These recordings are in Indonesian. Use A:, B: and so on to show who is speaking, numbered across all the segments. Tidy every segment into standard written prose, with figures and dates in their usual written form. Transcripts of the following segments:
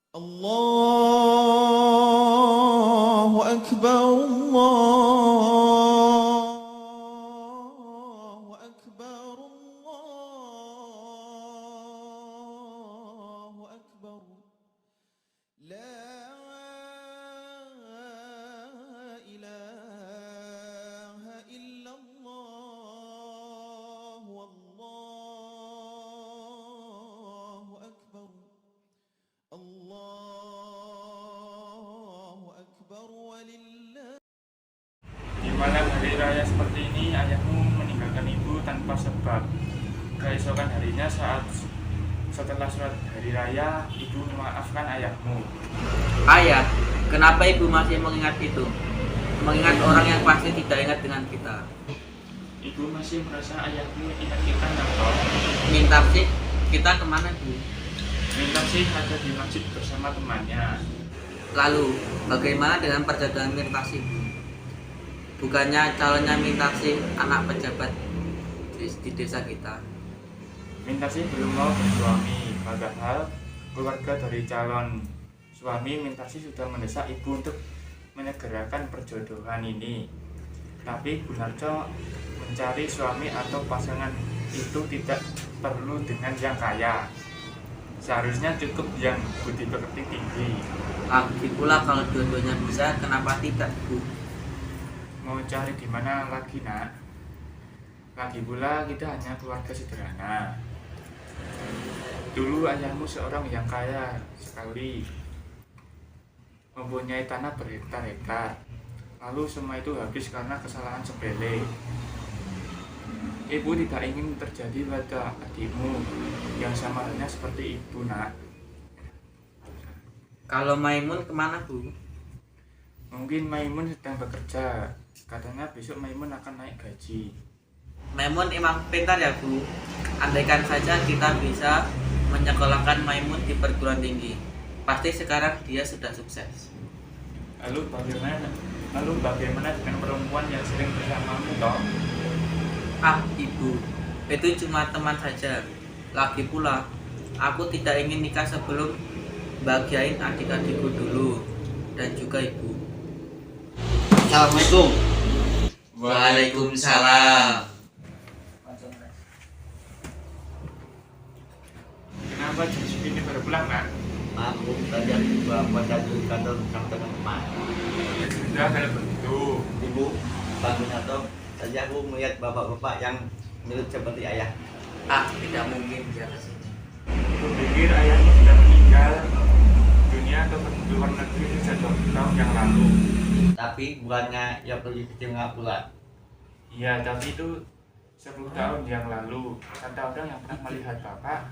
A: الله أكبر الله أكبر الله أكبر لا إله إلا الله والله أكبر الله أكبر ولله.
B: Di malam hari raya seperti ini, ayahmu meninggalkan ibu tanpa sebab. Keesokan harinya setelah sholat hari raya, ibu memaafkan ayahmu.
C: Ayah, kenapa ibu masih mengingat itu? Mengingat orang yang pasti tidak ingat dengan kita.
B: Ibu masih merasa ayahmu ingat kita atau
C: Minta sih, kita kemana bu?
B: minta sih ada di masjid bersama temannya.
C: Lalu, bagaimana dengan perjalanan Mintasi bu? Bukannya calonnya Mintasi anak pejabat di desa kita?
B: Minta sih belum mau bersuami, padahal keluarga dari calon suami minta sih sudah mendesak ibu untuk menyegerakan perjodohan ini. Tapi Bu Narjo mencari suami atau pasangan itu tidak perlu dengan yang kaya. Seharusnya cukup yang budi pekerti tinggi.
C: Lagi pula kalau dua-duanya bisa, kenapa tidak bu?
B: Mau cari di mana lagi nak? Lagi pula kita hanya keluarga sederhana. Dulu ayahmu seorang yang kaya sekali, mempunyai tanah berhektar-hektar. Lalu semua itu habis karena kesalahan sepele. Ibu tidak ingin terjadi pada adikmu yang sama halnya seperti ibu nak.
C: Kalau Maimun kemana bu?
B: Mungkin Maimun sedang bekerja. Katanya besok Maimun akan naik gaji.
C: Maimun emang pintar ya bu. Andaikan saja kita bisa menyekolahkan Maimun di perguruan tinggi, pasti sekarang dia sudah sukses.
B: Lalu bagaimana dengan perempuan yang sering bersamamu toh?
C: Ah ibu, itu cuma teman saja. Lagi pula, aku tidak ingin nikah sebelum bahagiain adik-adikku dulu dan juga ibu.
D: Assalamualaikum.
C: Waalaikumsalam.
B: Kenapa jam segini baru pulang nak?
D: Maaf Bu, tadi aku baca di kantor sama teman-teman.
B: Ya sudah kalau begitu.
D: Ibu, bantuin atau tadi aku melihat bapak-bapak yang mirip seperti ayah.
C: Ah, tidak mungkin dia kesini.
B: Aku pikir ayahmu sudah meninggal dunia atau pergi ke luar negeri sejak 20 tahun yang lalu.
D: Tapi bukannya ya pergi ke Singapura.
B: Iya, tapi itu 10 tahun yang lalu. Kata orang yang pernah melihat bapak,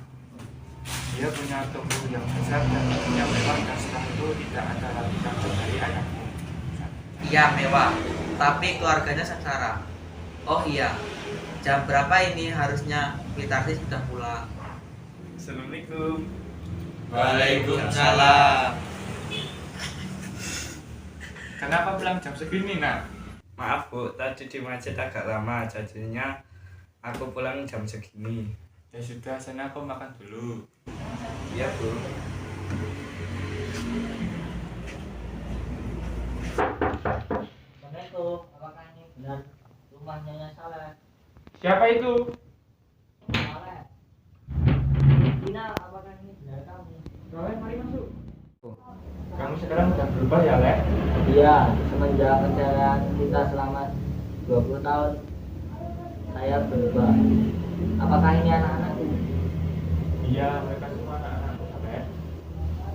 B: dia punya tubuh yang besar dan punya mewah, dan setelah itu tidak ada lagi kantor dari ayahmu.
C: Iya mewah, tapi keluarganya sengsara. Oh iya, jam berapa ini harusnya Mitarsi sudah pulang?
B: Assalamualaikum.
C: Waalaikumsalam.
B: Kenapa pulang jam segini nak?
E: Maaf Bu, tadi di masjid agak lama, jadinya aku pulang jam segini.
B: Ya sudah, sana aku makan dulu.
E: Iya Bu.
F: Assalamualaikum, apakah ini benar rumahnya Nyonya Saleh?
B: Siapa itu?
F: Saleh. Dina, apakah ini benar kamu?
B: Soleh, mari masuk. Kamu sekarang sudah berubah ya, Lek?
F: Iya, semenjak perjalanan kita selama 20 tahun saya berubah. Apakah ini anak-anakku?
B: Iya, mereka semua anak-anakku, Lek.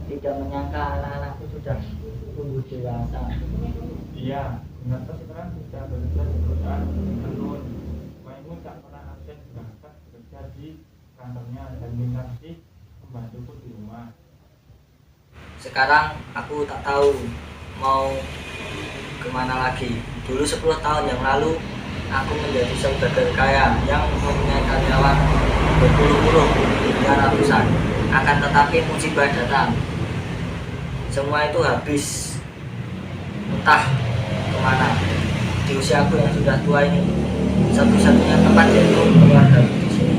F: Tidak menyangka anak-anakku sudah tumbuh dewasa.
B: Iya, Gunarto sekarang sudah bekerja di perusahaan tenun. Maimun tak pernah absen, bahkan bekerja di kantornya, dan Minarsi membantuku di rumah.
F: Sekarang aku tak tahu mau kemana lagi. Dulu 10 tahun yang lalu aku menjadi saudagar kaya yang mempunyai karyawan berpuluh-puluh hingga ratusan. Akan tetapi musibah datang. Semua itu habis, entah kemana. Di usiaku yang sudah tua ini, satu-satunya tempat yaitu keluarga di sini.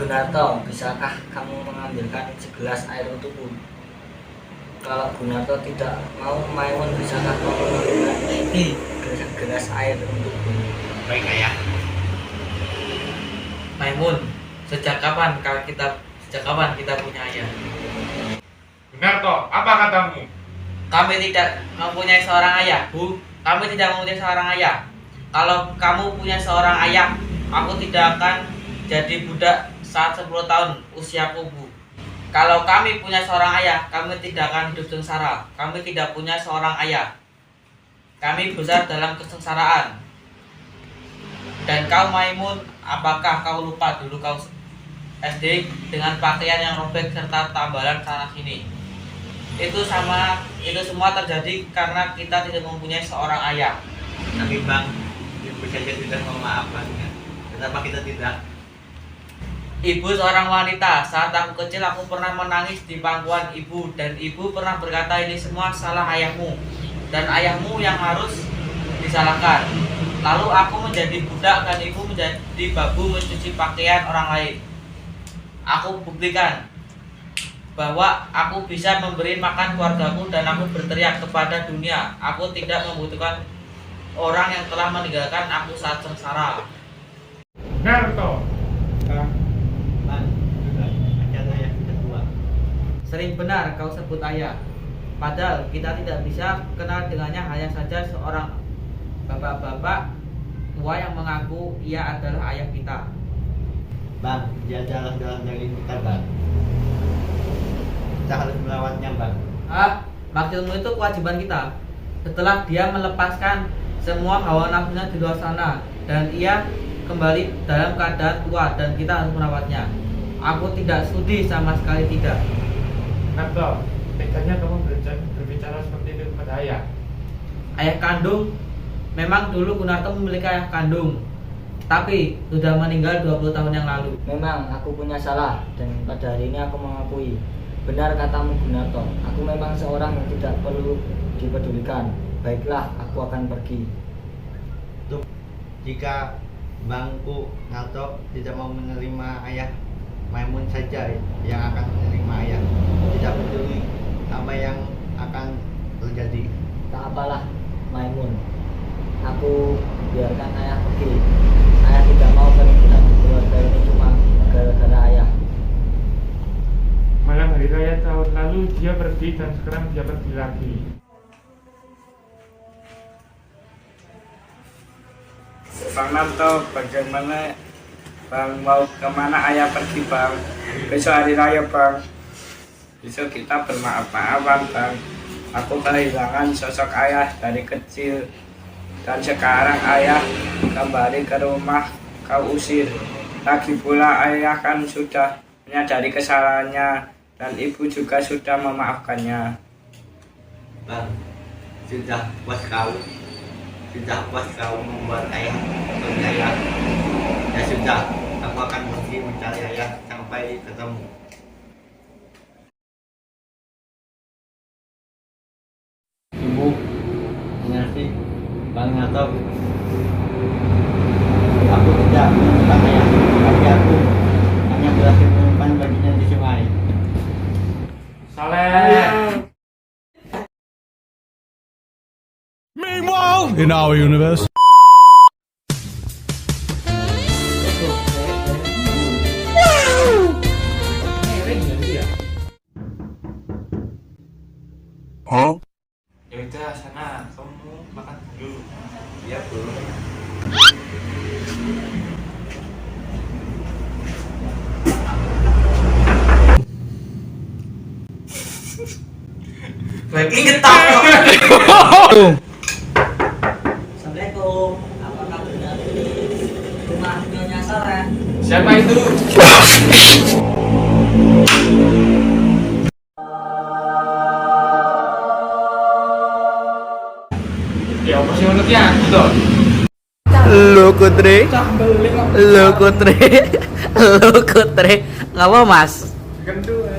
F: Gunarto, bisakah kamu mengambilkan segelas air untukku? Kalau Gunarto tidak mau, Maimun, bisakah kamu mengambilkan segelas air untukku?
D: Baik ayah.
C: Maimun, sejak kapan kita punya ayah?
B: Benar toh, apa katamu?
C: Kami tidak mempunyai seorang ayah, Bu. Kami tidak mempunyai seorang ayah. Kalau kamu punya seorang ayah, aku tidak akan jadi budak saat 10 tahun usiaku, Bu. Kalau kami punya seorang ayah, kami tidak akan hidup sengsara. Kami tidak punya seorang ayah. Kami besar dalam kesengsaraan. Dan kau, Maimun, apakah kau lupa dulu kau SD dengan pakaian yang robek serta tambalan sana sini? Itu semua terjadi karena kita tidak mempunyai seorang ayah.
D: Tapi Bang, ibu saja sudah memaafkannya. Kenapa kita tidak?
C: Ibu seorang wanita. Saat aku kecil aku pernah menangis di pangkuan ibu, dan ibu pernah berkata ini semua salah ayahmu dan ayahmu yang harus disalahkan. Lalu aku menjadi budak dan ibu menjadi babu mencuci pakaian orang lain. Aku buktikan bahwa aku bisa memberi makan keluargaku dan aku berteriak kepada dunia. Aku tidak membutuhkan orang yang telah meninggalkan aku saat sengsara.
B: Benar toh.
D: Bang, sudah ajar ayah sudah tua.
C: Sering benar kau sebut ayah. Padahal kita tidak bisa kenal dengannya, hanya saja seorang bapak-bapak tua yang mengaku ia adalah ayah kita.
D: Bang, dia adalah dalam daging kita, Bang. Kita harus melawatnya, Bang.
C: Maksudmu itu kewajiban kita. Setelah dia melepaskan semua hawa nafsunya di luar sana dan ia kembali dalam keadaan tua dan kita harus merawatnya. Aku tidak sudi, sama sekali tidak.
B: Narto, teganya kamu berbicara seperti itu kepada ayah.
C: Ayah kandung, memang dulu Gunarto memiliki ayah kandung, tapi sudah meninggal 20 tahun yang lalu.
F: Memang aku punya salah dan pada hari ini aku mengakui. Benar katamu, Gunarto, aku memang seorang yang tidak perlu dipedulikan. Baiklah, aku akan pergi.
D: Jika Bangku Narto tidak mau menerima ayah, Maimun saja yang akan menerima ayah. Tidak peduli apa yang akan terjadi.
F: Tak apalah, Maimun. Aku biarkan ayah pergi. Ayah tidak mau pergi dari keluarga ini cuma gara-gara ayah.
B: Malam hari raya tahun lalu dia pergi dan sekarang dia pergi lagi.
E: Bang Narto, bagaimana Bang mau kemana ayah pergi, Bang? Besok hari raya, Bang. Besok kita bermaaf-maafan, Bang. Aku kehilangan sosok ayah dari kecil, dan sekarang ayah kembali ke rumah kau usir. Lagi pula ayah kan sudah menyadari kesalahannya dan ibu juga sudah memaafkannya.
D: Bang, sudah puas kau. Sudah puas kau membuat ayah percaya. Ya sudah, aku akan pergi mencari ayah sampai ketemu. Ibu, mengerti Bang Narto. Aku tidak menemukan ayah, tapi aku hanya berhasil menemukan baginya di sungai.
B: Saleh.
G: Meanwhile, in our universe. Huh?
B: Ya udah, sana kamu makan dulu.
D: Iya, Bu.
C: Lagi ketawa.
F: Assalamualaikum. Apakah benar ini rumah Nyonya Sarah?
B: Siapa itu? Ya apa sih menurutnya? Gitu.
C: Lu Kutre. Nggak apa, Mas?
B: Gendut.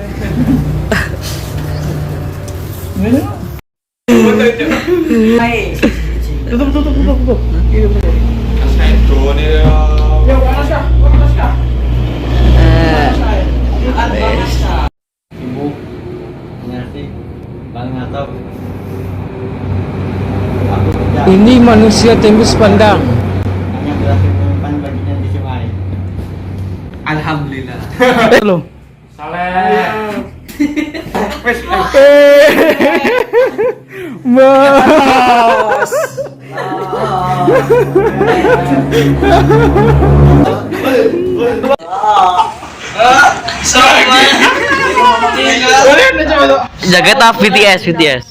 C: Hai.
B: Saya drone ya. Ya, panas kah?
D: Ibu mengerti Bang Natop. Aku kerja
H: Ini manusia tembus pandang.
D: hanya berhasil menyimpan bajunya di sungai.
C: Alhamdulillah.
H: Belum.
B: Saleh.
H: Mas.
C: Jaga BTS.